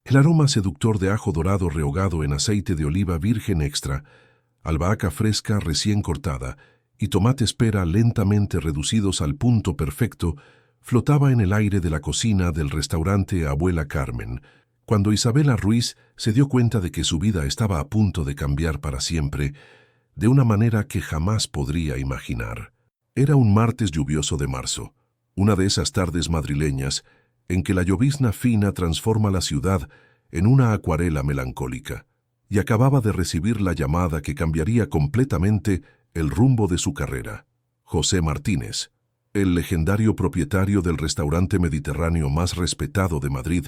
El aroma seductor de ajo dorado rehogado en aceite de oliva virgen extra, albahaca fresca recién cortada y tomates pera lentamente reducidos al punto perfecto flotaba en el aire de la cocina del restaurante Abuela Carmen, cuando Isabela Ruiz se dio cuenta de que su vida estaba a punto de cambiar para siempre, de una manera que jamás podría imaginar. Era un martes lluvioso de marzo, una de esas tardes madrileñas en que la llovizna fina transforma la ciudad en una acuarela melancólica, y acababa de recibir la llamada que cambiaría completamente el rumbo de su carrera. José Martínez, el legendario propietario del restaurante mediterráneo más respetado de Madrid,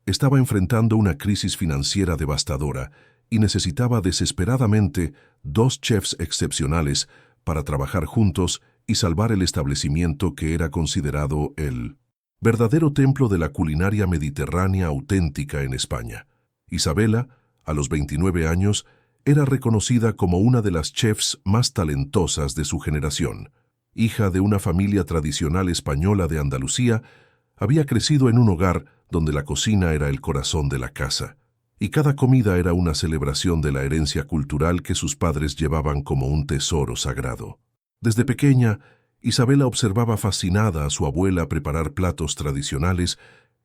estaba enfrentando una crisis financiera devastadora y necesitaba desesperadamente 2 chefs excepcionales para trabajar juntos y salvar el establecimiento que era considerado el verdadero templo de la culinaria mediterránea auténtica en España. Isabela, a los 29 años, era reconocida como una de las chefs más talentosas de su generación. Hija de una familia tradicional española de Andalucía, había crecido en un hogar donde la cocina era el corazón de la casa, y cada comida era una celebración de la herencia cultural que sus padres llevaban como un tesoro sagrado. Desde pequeña, Isabela observaba fascinada a su abuela preparar platos tradicionales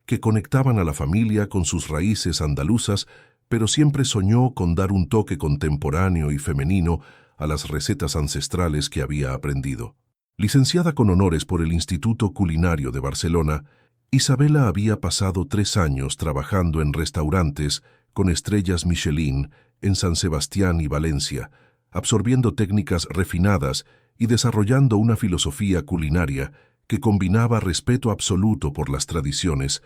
que conectaban a la familia con sus raíces andaluzas, pero siempre soñó con dar un toque contemporáneo y femenino a las recetas ancestrales que había aprendido. Licenciada con honores por el Instituto Culinario de Barcelona, Isabela había pasado 3 años trabajando en restaurantes con estrellas Michelin en San Sebastián y Valencia, absorbiendo técnicas refinadas y desarrollando una filosofía culinaria que combinaba respeto absoluto por las tradiciones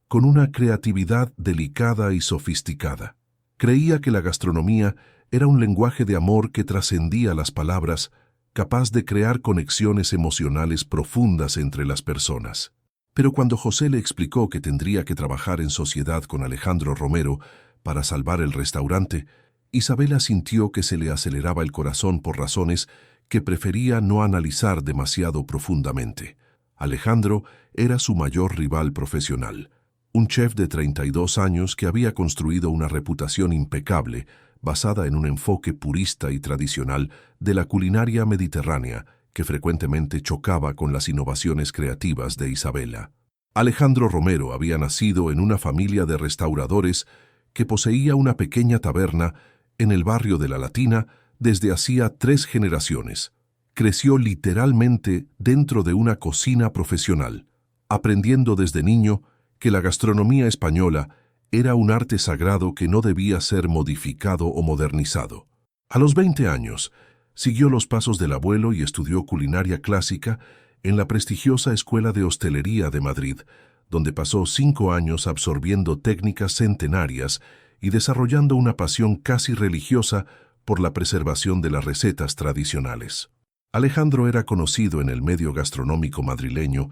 con una creatividad delicada y sofisticada. Creía que la gastronomía era un lenguaje de amor que trascendía las palabras, capaz de crear conexiones emocionales profundas entre las personas. Pero cuando José le explicó que tendría que trabajar en sociedad con Alejandro Romero para salvar el restaurante, Isabela sintió que se le aceleraba el corazón por razones que prefería no analizar demasiado profundamente. Alejandro era su mayor rival profesional, un chef de 32 años que había construido una reputación impecable basada en un enfoque purista y tradicional de la culinaria mediterránea que frecuentemente chocaba con las innovaciones creativas de Isabela. Alejandro Romero había nacido en una familia de restauradores que poseía una pequeña taberna en el barrio de La Latina desde hacía 3 generaciones. Creció literalmente dentro de una cocina profesional, aprendiendo desde niño que la gastronomía española era un arte sagrado que no debía ser modificado o modernizado. A los 20 años, siguió los pasos del abuelo y estudió culinaria clásica en la prestigiosa Escuela de Hostelería de Madrid, donde pasó 5 años absorbiendo técnicas centenarias y desarrollando una pasión casi religiosa por la preservación de las recetas tradicionales. Alejandro era conocido en el medio gastronómico madrileño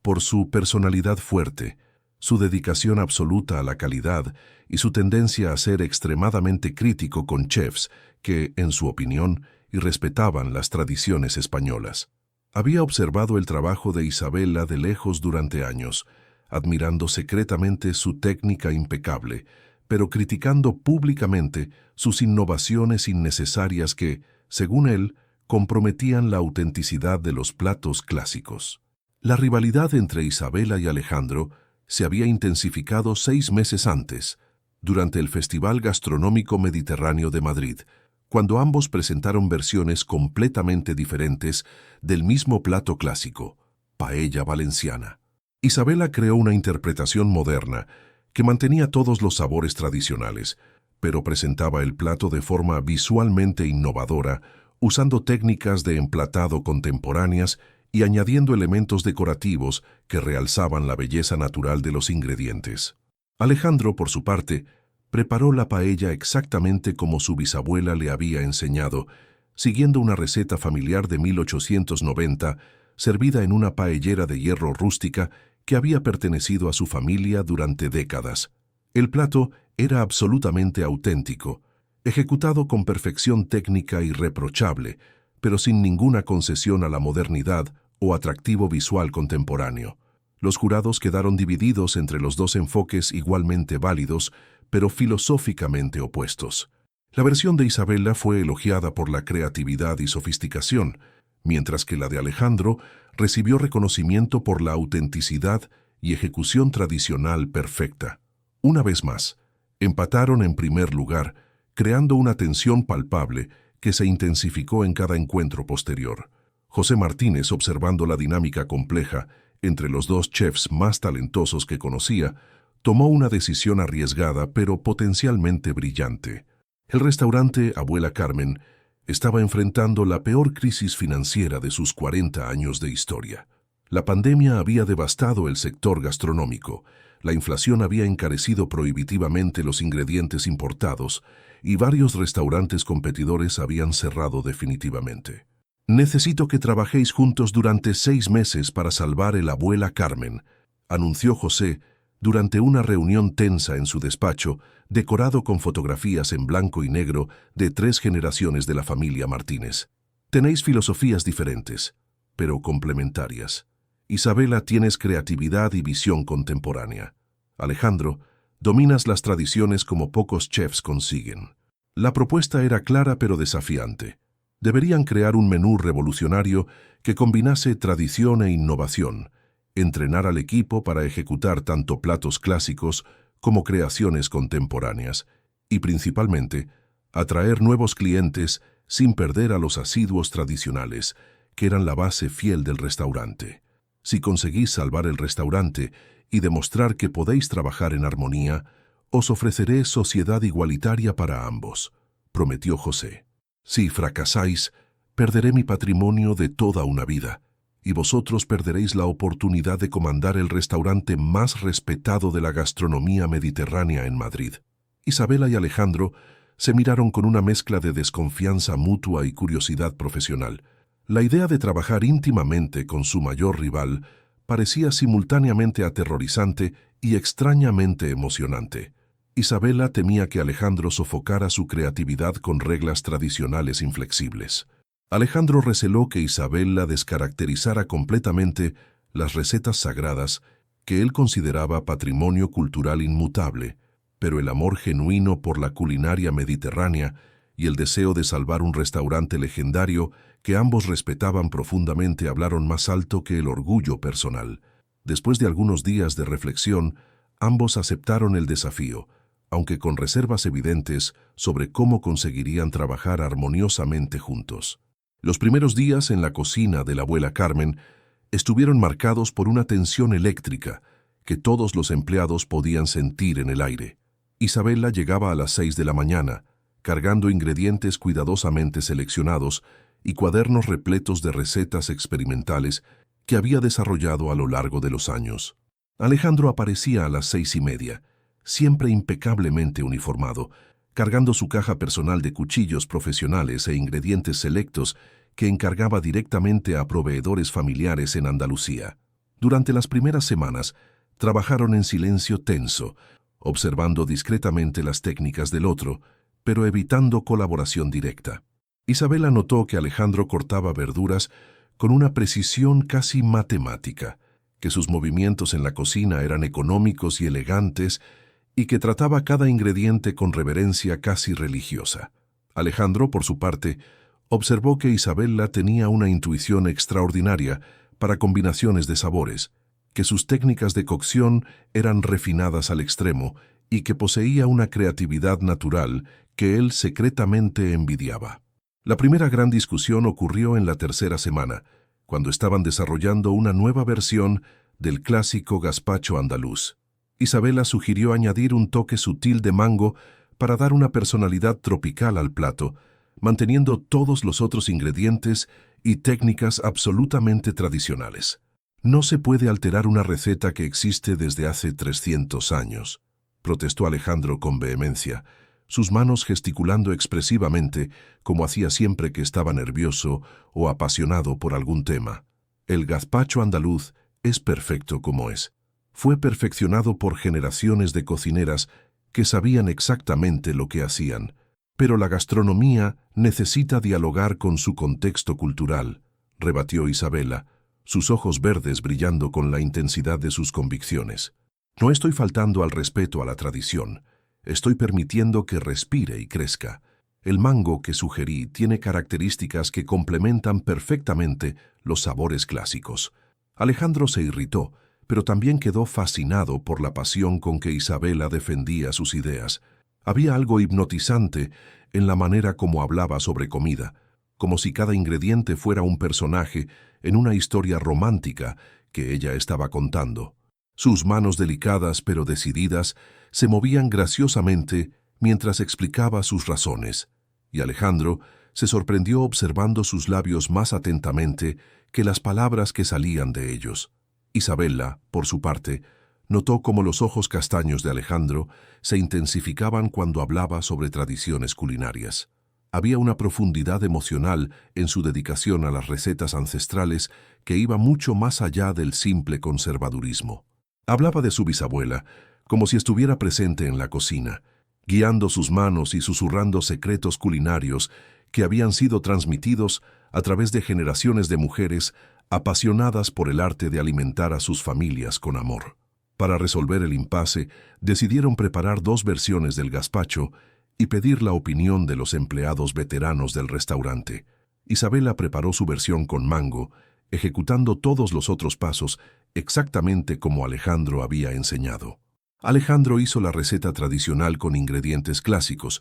por su personalidad fuerte, su dedicación absoluta a la calidad y su tendencia a ser extremadamente crítico con chefs que, en su opinión, irrespetaban las tradiciones españolas. Había observado el trabajo de Isabela de lejos durante años, admirando secretamente su técnica impecable, pero criticando públicamente sus innovaciones innecesarias que, según él, comprometían la autenticidad de los platos clásicos. La rivalidad entre Isabela y Alejandro se había intensificado 6 meses antes, durante el Festival Gastronómico Mediterráneo de Madrid, cuando ambos presentaron versiones completamente diferentes del mismo plato clásico, paella valenciana. Isabela creó una interpretación moderna que mantenía todos los sabores tradicionales, pero presentaba el plato de forma visualmente innovadora, usando técnicas de emplatado contemporáneas y añadiendo elementos decorativos que realzaban la belleza natural de los ingredientes. Alejandro, por su parte, preparó la paella exactamente como su bisabuela le había enseñado, siguiendo una receta familiar de 1890, servida en una paellera de hierro rústica que había pertenecido a su familia durante décadas. El plato era absolutamente auténtico, ejecutado con perfección técnica irreprochable, pero sin ninguna concesión a la modernidad o atractivo visual contemporáneo. Los jurados quedaron divididos entre los dos enfoques igualmente válidos, pero filosóficamente opuestos. La versión de Isabela fue elogiada por la creatividad y sofisticación, mientras que la de Alejandro recibió reconocimiento por la autenticidad y ejecución tradicional perfecta. Una vez más, empataron en primer lugar, creando una tensión palpable que se intensificó en cada encuentro posterior. José Martínez, observando la dinámica compleja entre los dos chefs más talentosos que conocía, tomó una decisión arriesgada pero potencialmente brillante. El restaurante Abuela Carmen estaba enfrentando la peor crisis financiera de sus 40 años de historia. La pandemia había devastado el sector gastronómico, la inflación había encarecido prohibitivamente los ingredientes importados y varios restaurantes competidores habían cerrado definitivamente. «Necesito que trabajéis juntos durante 6 meses para salvar el Abuela Carmen», anunció José durante una reunión tensa en su despacho, decorado con fotografías en blanco y negro de 3 generaciones de la familia Martínez. «Tenéis filosofías diferentes, pero complementarias. Isabela, tienes creatividad y visión contemporánea. Alejandro, dominas las tradiciones como pocos chefs consiguen». La propuesta era clara pero desafiante. Deberían crear un menú revolucionario que combinase tradición e innovación, entrenar al equipo para ejecutar tanto platos clásicos como creaciones contemporáneas, y principalmente, atraer nuevos clientes sin perder a los asiduos tradicionales, que eran la base fiel del restaurante. Si conseguís salvar el restaurante y demostrar que podéis trabajar en armonía, os ofreceré sociedad igualitaria para ambos, prometió José. Si fracasáis, perderé mi patrimonio de toda una vida, y vosotros perderéis la oportunidad de comandar el restaurante más respetado de la gastronomía mediterránea en Madrid. Isabela y Alejandro se miraron con una mezcla de desconfianza mutua y curiosidad profesional. La idea de trabajar íntimamente con su mayor rival parecía simultáneamente aterrorizante y extrañamente emocionante. Isabela temía que Alejandro sofocara su creatividad con reglas tradicionales inflexibles. Alejandro receló que Isabela descaracterizara completamente las recetas sagradas que él consideraba patrimonio cultural inmutable, pero el amor genuino por la culinaria mediterránea y el deseo de salvar un restaurante legendario que ambos respetaban profundamente hablaron más alto que el orgullo personal. Después de algunos días de reflexión, ambos aceptaron el desafío, aunque con reservas evidentes sobre cómo conseguirían trabajar armoniosamente juntos. Los primeros días en la cocina de la Abuela Carmen estuvieron marcados por una tensión eléctrica que todos los empleados podían sentir en el aire. Isabela llegaba a las 6 de la mañana, cargando ingredientes cuidadosamente seleccionados y cuadernos repletos de recetas experimentales que había desarrollado a lo largo de los años. Alejandro aparecía a las 6:30, siempre impecablemente uniformado, cargando su caja personal de cuchillos profesionales e ingredientes selectos que encargaba directamente a proveedores familiares en Andalucía. Durante las primeras semanas, trabajaron en silencio tenso, observando discretamente las técnicas del otro, pero evitando colaboración directa. Isabela notó que Alejandro cortaba verduras con una precisión casi matemática, que sus movimientos en la cocina eran económicos y elegantes, y que trataba cada ingrediente con reverencia casi religiosa. Alejandro, por su parte, observó que Isabela tenía una intuición extraordinaria para combinaciones de sabores, que sus técnicas de cocción eran refinadas al extremo y que poseía una creatividad natural que él secretamente envidiaba. La primera gran discusión ocurrió en la tercera semana, cuando estaban desarrollando una nueva versión del clásico gazpacho andaluz. Isabela sugirió añadir un toque sutil de mango para dar una personalidad tropical al plato, manteniendo todos los otros ingredientes y técnicas absolutamente tradicionales. «No se puede alterar una receta que existe desde hace 300 años», protestó Alejandro con vehemencia, sus manos gesticulando expresivamente como hacía siempre que estaba nervioso o apasionado por algún tema. «El gazpacho andaluz es perfecto como es. Fue perfeccionado por generaciones de cocineras que sabían exactamente lo que hacían, pero la gastronomía necesita dialogar con su contexto cultural», rebatió Isabela, sus ojos verdes brillando con la intensidad de sus convicciones. No estoy faltando al respeto a la tradición. Estoy permitiendo que respire y crezca. El mango que sugerí tiene características que complementan perfectamente los sabores clásicos. Alejandro se irritó, pero también quedó fascinado por la pasión con que Isabela defendía sus ideas. Había algo hipnotizante en la manera como hablaba sobre comida, como si cada ingrediente fuera un personaje en una historia romántica que ella estaba contando. Sus manos delicadas pero decididas se movían graciosamente mientras explicaba sus razones, y Alejandro se sorprendió observando sus labios más atentamente que las palabras que salían de ellos. Isabela, por su parte, notó cómo los ojos castaños de Alejandro se intensificaban cuando hablaba sobre tradiciones culinarias. Había una profundidad emocional en su dedicación a las recetas ancestrales que iba mucho más allá del simple conservadurismo. Hablaba de su bisabuela, como si estuviera presente en la cocina, guiando sus manos y susurrando secretos culinarios que habían sido transmitidos a través de generaciones de mujeres apasionadas por el arte de alimentar a sus familias con amor. Para resolver el impasse, decidieron preparar 2 versiones del gazpacho y pedir la opinión de los empleados veteranos del restaurante. Isabela preparó su versión con mango, ejecutando todos los otros pasos exactamente como Alejandro había enseñado. Alejandro hizo la receta tradicional con ingredientes clásicos,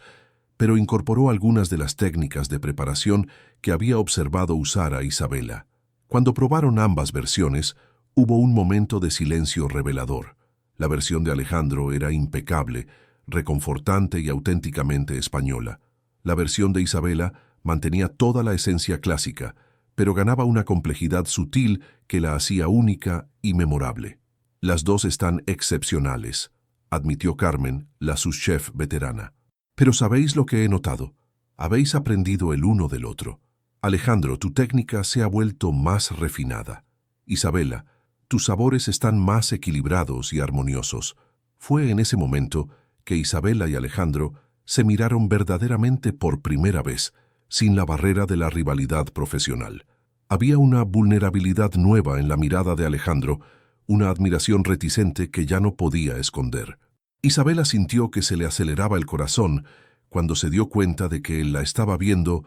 pero incorporó algunas de las técnicas de preparación que había observado usar a Isabela. Cuando probaron ambas versiones, hubo un momento de silencio revelador. La versión de Alejandro era impecable, reconfortante y auténticamente española. La versión de Isabela mantenía toda la esencia clásica, pero ganaba una complejidad sutil que la hacía única y memorable. Las dos están excepcionales, admitió Carmen, la sous-chef veterana. Pero ¿sabéis lo que he notado? Habéis aprendido el uno del otro. Alejandro, tu técnica se ha vuelto más refinada. Isabela, tus sabores están más equilibrados y armoniosos. Fue en ese momento que Isabela y Alejandro se miraron verdaderamente por primera vez, sin la barrera de la rivalidad profesional. Había una vulnerabilidad nueva en la mirada de Alejandro, una admiración reticente que ya no podía esconder. Isabela sintió que se le aceleraba el corazón cuando se dio cuenta de que él la estaba viendo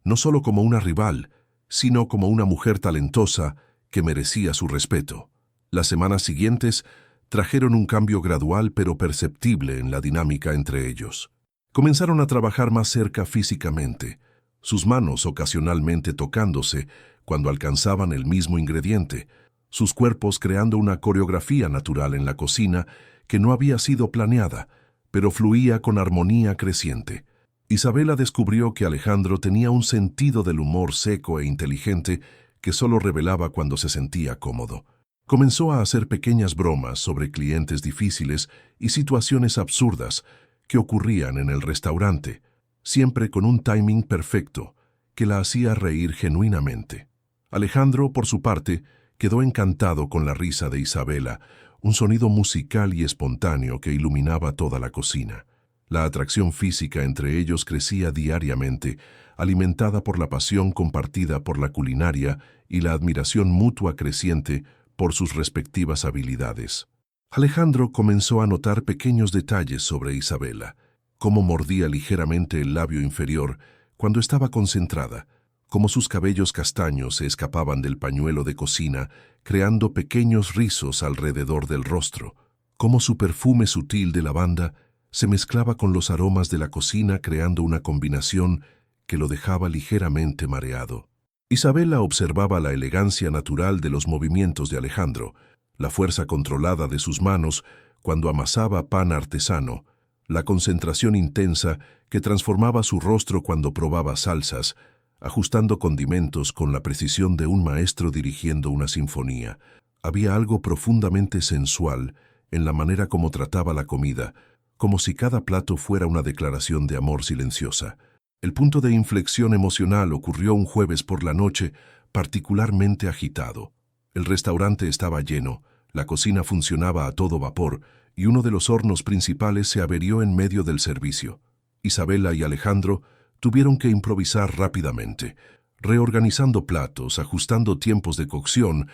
no solo como una rival, sino como una mujer talentosa que merecía su respeto. Las semanas siguientes trajeron un cambio gradual pero perceptible en la dinámica entre ellos. Comenzaron a trabajar más cerca físicamente, sus manos ocasionalmente tocándose cuando alcanzaban el mismo ingrediente, sus cuerpos creando una coreografía natural en la cocina que no había sido planeada, pero fluía con armonía creciente. Isabela descubrió que Alejandro tenía un sentido del humor seco e inteligente que solo revelaba cuando se sentía cómodo. Comenzó a hacer pequeñas bromas sobre clientes difíciles y situaciones absurdas que ocurrían en el restaurante, siempre con un timing perfecto que la hacía reír genuinamente. Alejandro, por su parte, quedó encantado con la risa de Isabela, un sonido musical y espontáneo que iluminaba toda la cocina. La atracción física entre ellos crecía diariamente, alimentada por la pasión compartida por la culinaria y la admiración mutua creciente por sus respectivas habilidades. Alejandro comenzó a notar pequeños detalles sobre Isabela, cómo mordía ligeramente el labio inferior cuando estaba concentrada, cómo sus cabellos castaños se escapaban del pañuelo de cocina, creando pequeños rizos alrededor del rostro, cómo su perfume sutil de lavanda se mezclaba con los aromas de la cocina creando una combinación que lo dejaba ligeramente mareado. Isabela observaba la elegancia natural de los movimientos de Alejandro, la fuerza controlada de sus manos cuando amasaba pan artesano, la concentración intensa que transformaba su rostro cuando probaba salsas, ajustando condimentos con la precisión de un maestro dirigiendo una sinfonía. Había algo profundamente sensual en la manera como trataba la comida, como si cada plato fuera una declaración de amor silenciosa. El punto de inflexión emocional ocurrió un jueves por la noche, particularmente agitado. El restaurante estaba lleno, la cocina funcionaba a todo vapor y uno de los hornos principales se averió en medio del servicio. Isabela y Alejandro tuvieron que improvisar rápidamente, reorganizando platos, ajustando tiempos de cocción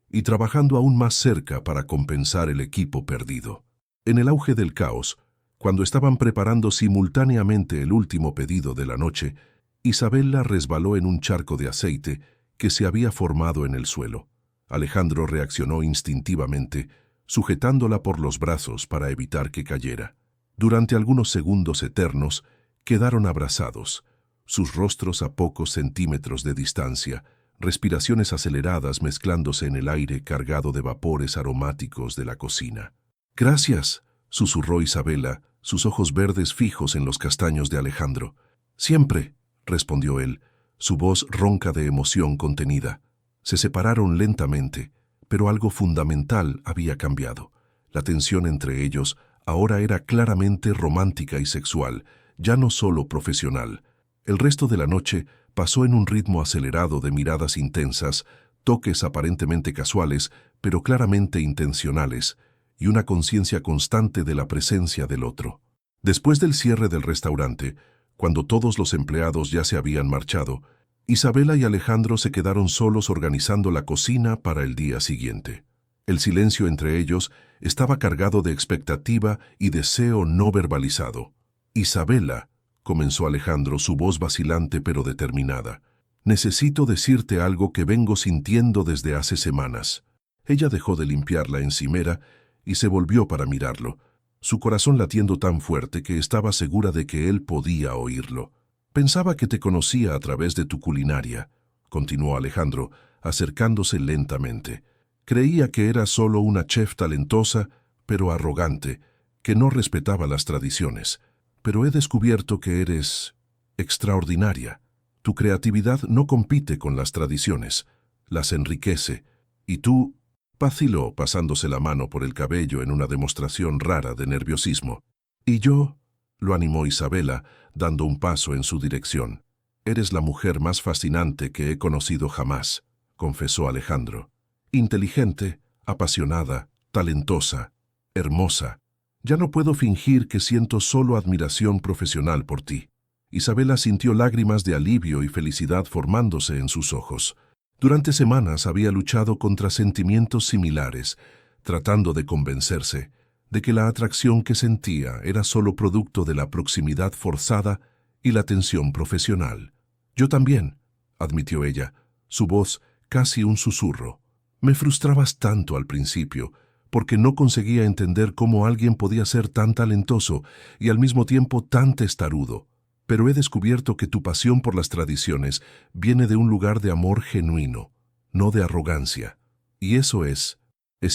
y trabajando aún más cerca para compensar el equipo perdido. En el auge del caos, cuando estaban preparando simultáneamente el último pedido de la noche, Isabela resbaló en un charco de aceite que se había formado en el suelo. Alejandro reaccionó instintivamente, sujetándola por los brazos para evitar que cayera. Durante algunos segundos eternos, quedaron abrazados, sus rostros a pocos centímetros de distancia, respiraciones aceleradas mezclándose en el aire cargado de vapores aromáticos de la cocina. «Gracias», susurró Isabela, sus ojos verdes fijos en los castaños de Alejandro. «Siempre», respondió él, su voz ronca de emoción contenida. Se separaron lentamente, pero algo fundamental había cambiado. La tensión entre ellos ahora era claramente romántica y sexual, ya no solo profesional. El resto de la noche pasó en un ritmo acelerado de miradas intensas, toques aparentemente casuales, pero claramente intencionales, y una conciencia constante de la presencia del otro. Después del cierre del restaurante, cuando todos los empleados ya se habían marchado, Isabela y Alejandro se quedaron solos organizando la cocina para el día siguiente. El silencio entre ellos estaba cargado de expectativa y deseo no verbalizado. «Isabela», comenzó Alejandro, su voz vacilante pero determinada, «necesito decirte algo que vengo sintiendo desde hace semanas». Ella dejó de limpiar la encimera y se volvió para mirarlo, su corazón latiendo tan fuerte que estaba segura de que él podía oírlo. «Pensaba que te conocía a través de tu culinaria», continuó Alejandro, acercándose lentamente. «Creía que eras solo una chef talentosa, pero arrogante, que no respetaba las tradiciones. Pero he descubierto que eres extraordinaria. Tu creatividad no compite con las tradiciones, las enriquece. Y tú», vaciló pasándose la mano por el cabello en una demostración rara de nerviosismo. «Y yo», lo animó Isabela, dando un paso en su dirección. «Eres la mujer más fascinante que he conocido jamás», confesó Alejandro. «Inteligente, apasionada, talentosa, hermosa. Ya no puedo fingir que siento solo admiración profesional por ti». Isabela sintió lágrimas de alivio y felicidad formándose en sus ojos. Durante semanas había luchado contra sentimientos similares, tratando de convencerse de que la atracción que sentía era solo producto de la proximidad forzada y la tensión profesional. «Yo también», admitió ella, su voz casi un susurro. «Me frustrabas tanto al principio, porque no conseguía entender cómo alguien podía ser tan talentoso y al mismo tiempo tan testarudo. Pero he descubierto que tu pasión por las tradiciones viene de un lugar de amor genuino, no de arrogancia. Y eso es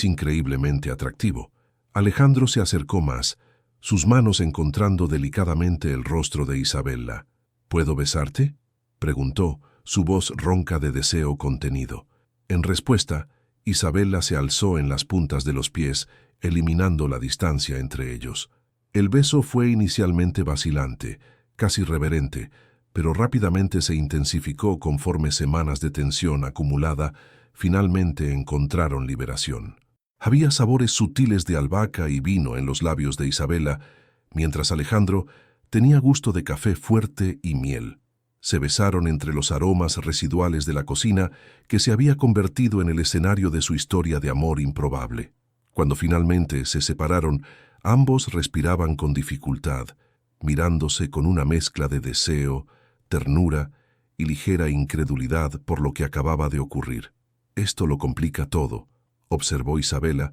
increíblemente atractivo». Alejandro se acercó más, sus manos encontrando delicadamente el rostro de Isabela. «¿Puedo besarte?», preguntó, su voz ronca de deseo contenido. En respuesta, Isabela se alzó en las puntas de los pies, eliminando la distancia entre ellos. El beso fue inicialmente vacilante, casi reverente, pero rápidamente se intensificó conforme semanas de tensión acumulada finalmente encontraron liberación. Había sabores sutiles de albahaca y vino en los labios de Isabela, mientras Alejandro tenía gusto de café fuerte y miel. Se besaron entre los aromas residuales de la cocina que se había convertido en el escenario de su historia de amor improbable. Cuando finalmente se separaron, ambos respiraban con dificultad, mirándose con una mezcla de deseo, ternura y ligera incredulidad por lo que acababa de ocurrir. «Esto lo complica todo», observó Isabela,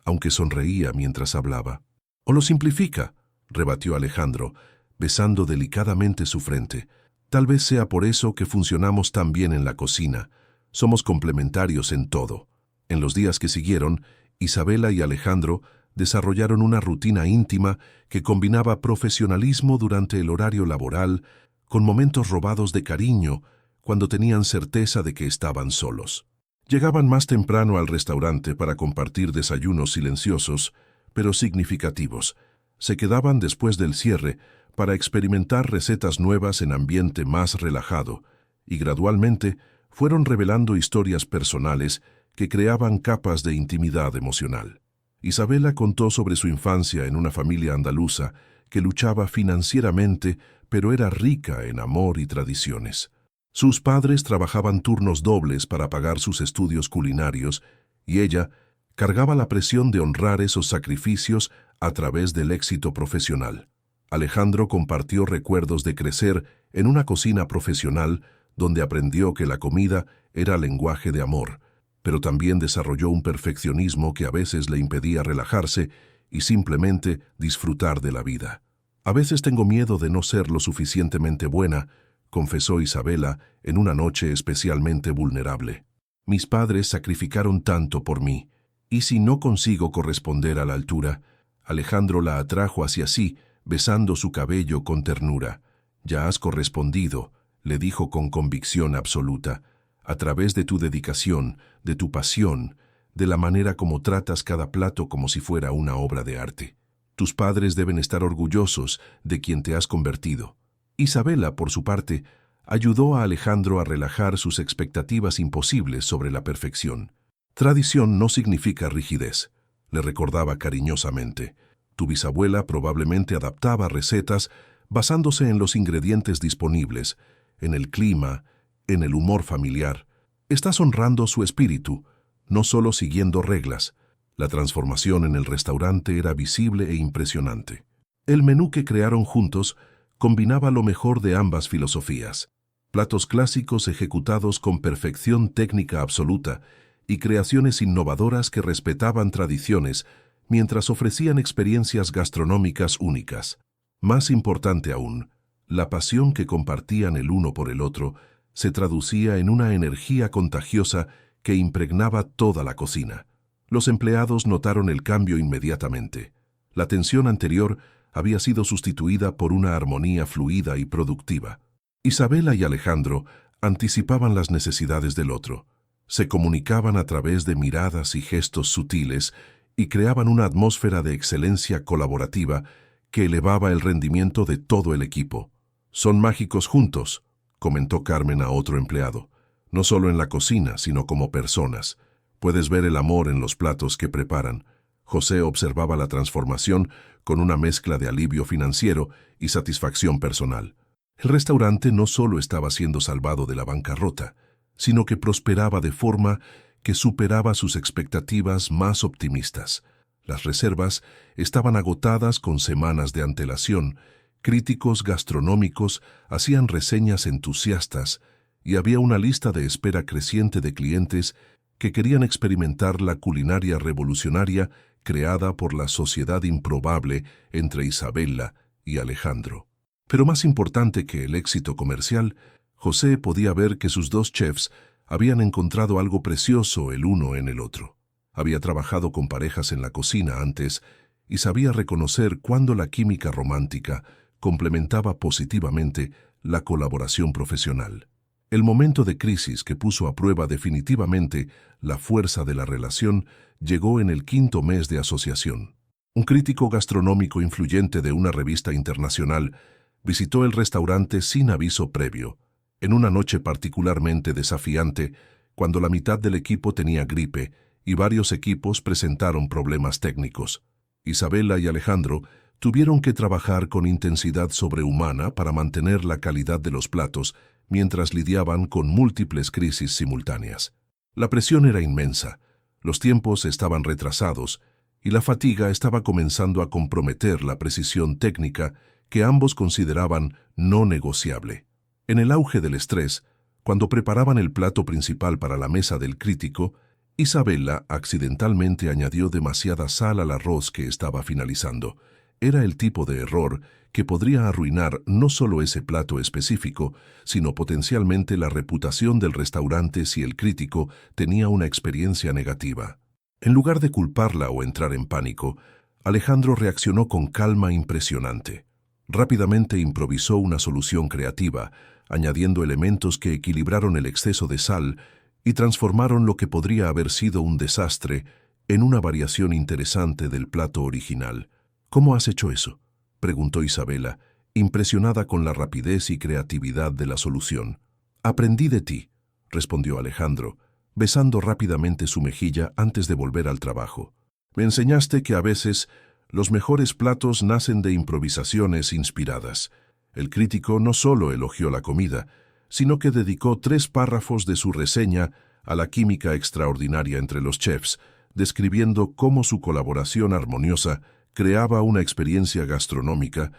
aunque sonreía mientras hablaba. «¿O lo simplifica?», rebatió Alejandro, besando delicadamente su frente. «Tal vez sea por eso que funcionamos tan bien en la cocina. Somos complementarios en todo». En los días que siguieron, Isabela y Alejandro desarrollaron una rutina íntima que combinaba profesionalismo durante el horario laboral con momentos robados de cariño cuando tenían certeza de que estaban solos. Llegaban más temprano al restaurante para compartir desayunos silenciosos, pero significativos. Se quedaban después del cierre para experimentar recetas nuevas en ambiente más relajado, y gradualmente fueron revelando historias personales que creaban capas de intimidad emocional. Isabela contó sobre su infancia en una familia andaluza que luchaba financieramente, pero era rica en amor y tradiciones. Sus padres trabajaban turnos dobles para pagar sus estudios culinarios y ella cargaba la presión de honrar esos sacrificios a través del éxito profesional. Alejandro compartió recuerdos de crecer en una cocina profesional donde aprendió que la comida era lenguaje de amor, pero también desarrolló un perfeccionismo que a veces le impedía relajarse y simplemente disfrutar de la vida. A veces tengo miedo de no ser lo suficientemente buena, confesó Isabela en una noche especialmente vulnerable. Mis padres sacrificaron tanto por mí, y si no consigo corresponder a la altura, Alejandro la atrajo hacia sí, besando su cabello con ternura. Ya has correspondido, le dijo con convicción absoluta, a través de tu dedicación, de tu pasión, de la manera como tratas cada plato como si fuera una obra de arte. Tus padres deben estar orgullosos de quien te has convertido. Isabela, por su parte, ayudó a Alejandro a relajar sus expectativas imposibles sobre la perfección. Tradición no significa rigidez, le recordaba cariñosamente. Tu bisabuela probablemente adaptaba recetas basándose en los ingredientes disponibles, en el clima, en el humor familiar. Estás honrando su espíritu, no solo siguiendo reglas. La transformación en el restaurante era visible e impresionante. El menú que crearon juntos combinaba lo mejor de ambas filosofías. Platos clásicos ejecutados con perfección técnica absoluta y creaciones innovadoras que respetaban tradiciones mientras ofrecían experiencias gastronómicas únicas. Más importante aún, la pasión que compartían el uno por el otro se traducía en una energía contagiosa que impregnaba toda la cocina. Los empleados notaron el cambio inmediatamente. La tensión anterior había sido sustituida por una armonía fluida y productiva. Isabela y Alejandro anticipaban las necesidades del otro. Se comunicaban a través de miradas y gestos sutiles y creaban una atmósfera de excelencia colaborativa que elevaba el rendimiento de todo el equipo. Son mágicos juntos, comentó Carmen a otro empleado. No solo en la cocina, sino como personas. Puedes ver el amor en los platos que preparan. José observaba la transformación con una mezcla de alivio financiero y satisfacción personal. El restaurante no solo estaba siendo salvado de la bancarrota, sino que prosperaba de forma que superaba sus expectativas más optimistas. Las reservas estaban agotadas con semanas de antelación, críticos gastronómicos hacían reseñas entusiastas y había una lista de espera creciente de clientes que querían experimentar la culinaria revolucionaria creada por la sociedad improbable entre Isabela y Alejandro. Pero más importante que el éxito comercial, José podía ver que sus dos chefs habían encontrado algo precioso el uno en el otro. Había trabajado con parejas en la cocina antes y sabía reconocer cuándo la química romántica complementaba positivamente la colaboración profesional. El momento de crisis que puso a prueba definitivamente la fuerza de la relación llegó en el 5.º mes de asociación. Un crítico gastronómico influyente de una revista internacional visitó el restaurante sin aviso previo, en una noche particularmente desafiante, cuando la mitad del equipo tenía gripe y varios equipos presentaron problemas técnicos. Isabela y Alejandro tuvieron que trabajar con intensidad sobrehumana para mantener la calidad de los platos mientras lidiaban con múltiples crisis simultáneas. La presión era inmensa, los tiempos estaban retrasados y la fatiga estaba comenzando a comprometer la precisión técnica que ambos consideraban no negociable. En el auge del estrés, cuando preparaban el plato principal para la mesa del crítico, Isabela accidentalmente añadió demasiada sal al arroz que estaba finalizando. Era el tipo de error que podría arruinar no solo ese plato específico, sino potencialmente la reputación del restaurante si el crítico tenía una experiencia negativa. En lugar de culparla o entrar en pánico, Alejandro reaccionó con calma impresionante. Rápidamente improvisó una solución creativa, añadiendo elementos que equilibraron el exceso de sal y transformaron lo que podría haber sido un desastre en una variación interesante del plato original. ¿Cómo has hecho eso?, preguntó Isabela, impresionada con la rapidez y creatividad de la solución. Aprendí de ti, respondió Alejandro, besando rápidamente su mejilla antes de volver al trabajo. Me enseñaste que a veces los mejores platos nacen de improvisaciones inspiradas. El crítico no solo elogió la comida, sino que dedicó 3 párrafos de su reseña a la química extraordinaria entre los chefs, describiendo cómo su colaboración armoniosa creaba una experiencia gastronómica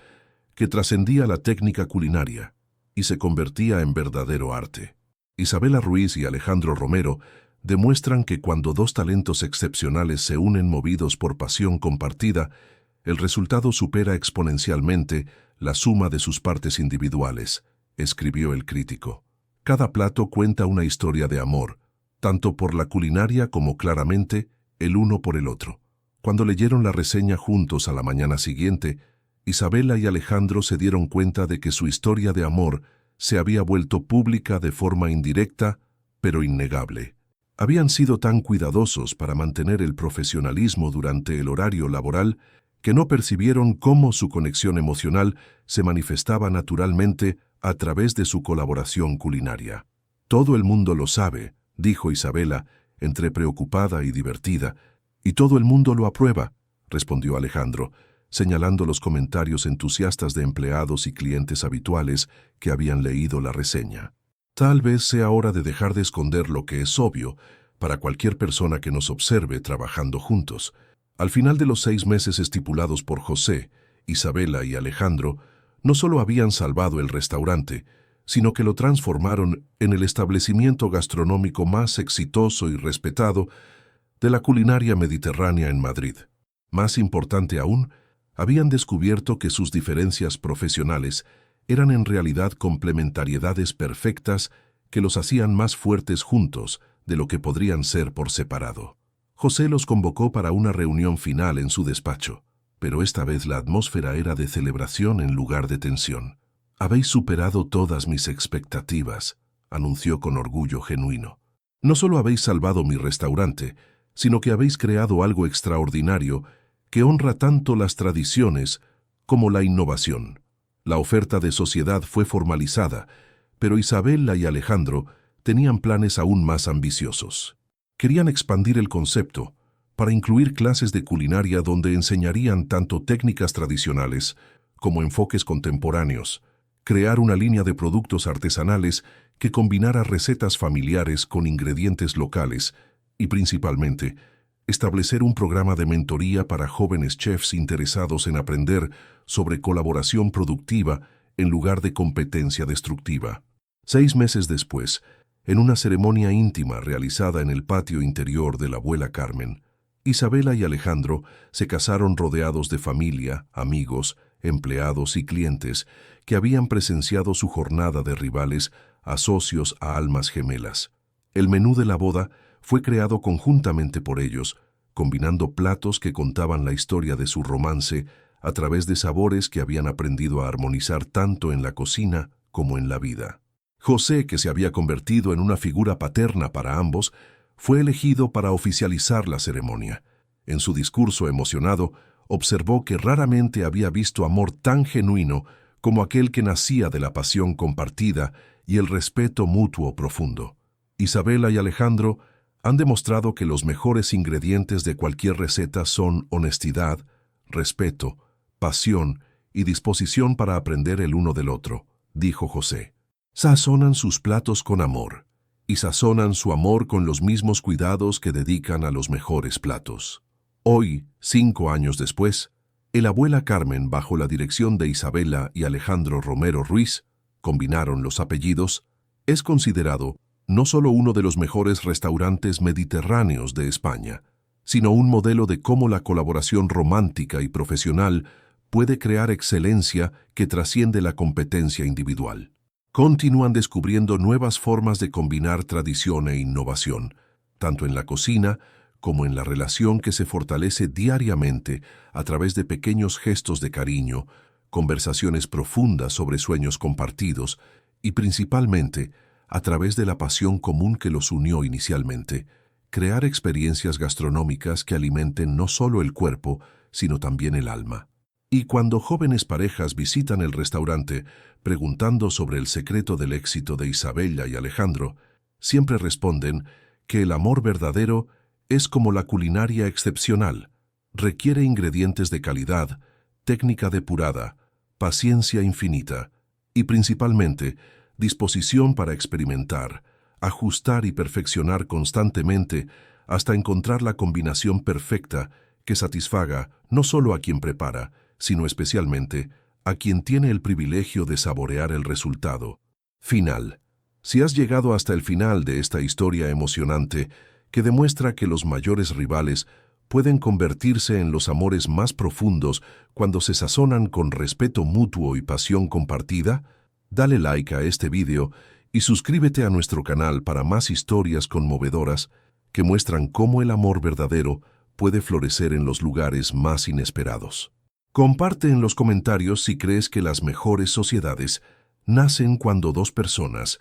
que trascendía la técnica culinaria y se convertía en verdadero arte. Isabela Ruiz y Alejandro Romero demuestran que cuando 2 talentos excepcionales se unen movidos por pasión compartida, el resultado supera exponencialmente la suma de sus partes individuales, escribió el crítico. Cada plato cuenta una historia de amor, tanto por la culinaria como claramente el uno por el otro. Cuando leyeron la reseña juntos a la mañana siguiente, Isabela y Alejandro se dieron cuenta de que su historia de amor se había vuelto pública de forma indirecta, pero innegable. Habían sido tan cuidadosos para mantener el profesionalismo durante el horario laboral que no percibieron cómo su conexión emocional se manifestaba naturalmente a través de su colaboración culinaria. «Todo el mundo lo sabe», dijo Isabela, entre preocupada y divertida. «Y todo el mundo lo aprueba», respondió Alejandro, señalando los comentarios entusiastas de empleados y clientes habituales que habían leído la reseña. «Tal vez sea hora de dejar de esconder lo que es obvio para cualquier persona que nos observe trabajando juntos». Al final de los 6 meses estipulados por José, Isabela y Alejandro, no solo habían salvado el restaurante, sino que lo transformaron en el establecimiento gastronómico más exitoso y respetado de la culinaria mediterránea en Madrid. Más importante aún, habían descubierto que sus diferencias profesionales eran en realidad complementariedades perfectas que los hacían más fuertes juntos de lo que podrían ser por separado. José los convocó para una reunión final en su despacho, pero esta vez la atmósfera era de celebración en lugar de tensión. «Habéis superado todas mis expectativas», anunció con orgullo genuino. «No solo habéis salvado mi restaurante, sino que habéis creado algo extraordinario que honra tanto las tradiciones como la innovación». La oferta de sociedad fue formalizada, pero Isabela y Alejandro tenían planes aún más ambiciosos. Querían expandir el concepto para incluir clases de culinaria donde enseñarían tanto técnicas tradicionales como enfoques contemporáneos, crear una línea de productos artesanales que combinara recetas familiares con ingredientes locales y, principalmente, establecer un programa de mentoría para jóvenes chefs interesados en aprender sobre colaboración productiva en lugar de competencia destructiva. 6 meses después, en una ceremonia íntima realizada en el patio interior de la abuela Carmen, Isabela y Alejandro se casaron rodeados de familia, amigos, empleados y clientes que habían presenciado su jornada de rivales a socios a almas gemelas. El menú de la boda fue creado conjuntamente por ellos, combinando platos que contaban la historia de su romance a través de sabores que habían aprendido a armonizar tanto en la cocina como en la vida. José, que se había convertido en una figura paterna para ambos, fue elegido para oficializar la ceremonia. En su discurso emocionado, observó que raramente había visto amor tan genuino como aquel que nacía de la pasión compartida y el respeto mutuo profundo. Isabela y Alejandro han demostrado que los mejores ingredientes de cualquier receta son honestidad, respeto, pasión y disposición para aprender el uno del otro, dijo José. Sazonan sus platos con amor, y sazonan su amor con los mismos cuidados que dedican a los mejores platos. Hoy, 5 años después, el abuela Carmen, bajo la dirección de Isabela y Alejandro Romero Ruiz, combinaron los apellidos, es considerado no solo uno de los mejores restaurantes mediterráneos de España, sino un modelo de cómo la colaboración romántica y profesional puede crear excelencia que trasciende la competencia individual. Continúan descubriendo nuevas formas de combinar tradición e innovación, tanto en la cocina como en la relación que se fortalece diariamente a través de pequeños gestos de cariño, conversaciones profundas sobre sueños compartidos y principalmente a través de la pasión común que los unió inicialmente, crear experiencias gastronómicas que alimenten no solo el cuerpo, sino también el alma. Y cuando jóvenes parejas visitan el restaurante preguntando sobre el secreto del éxito de Isabela y Alejandro, siempre responden que el amor verdadero es como la culinaria excepcional, requiere ingredientes de calidad, técnica depurada, paciencia infinita y principalmente disposición para experimentar, ajustar y perfeccionar constantemente hasta encontrar la combinación perfecta que satisfaga no solo a quien prepara, sino especialmente a quien tiene el privilegio de saborear el resultado final. Si has llegado hasta el final de esta historia emocionante que demuestra que los mayores rivales pueden convertirse en los amores más profundos cuando se sazonan con respeto mutuo y pasión compartida, dale like a este video y suscríbete a nuestro canal para más historias conmovedoras que muestran cómo el amor verdadero puede florecer en los lugares más inesperados. Comparte en los comentarios si crees que las mejores sociedades nacen cuando dos personas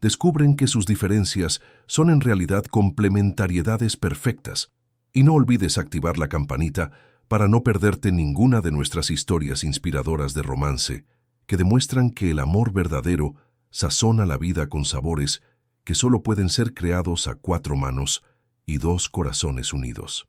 descubren que sus diferencias son en realidad complementariedades perfectas. Y no olvides activar la campanita para no perderte ninguna de nuestras historias inspiradoras de romance que demuestran que el amor verdadero sazona la vida con sabores que solo pueden ser creados a 4 manos y 2 corazones unidos.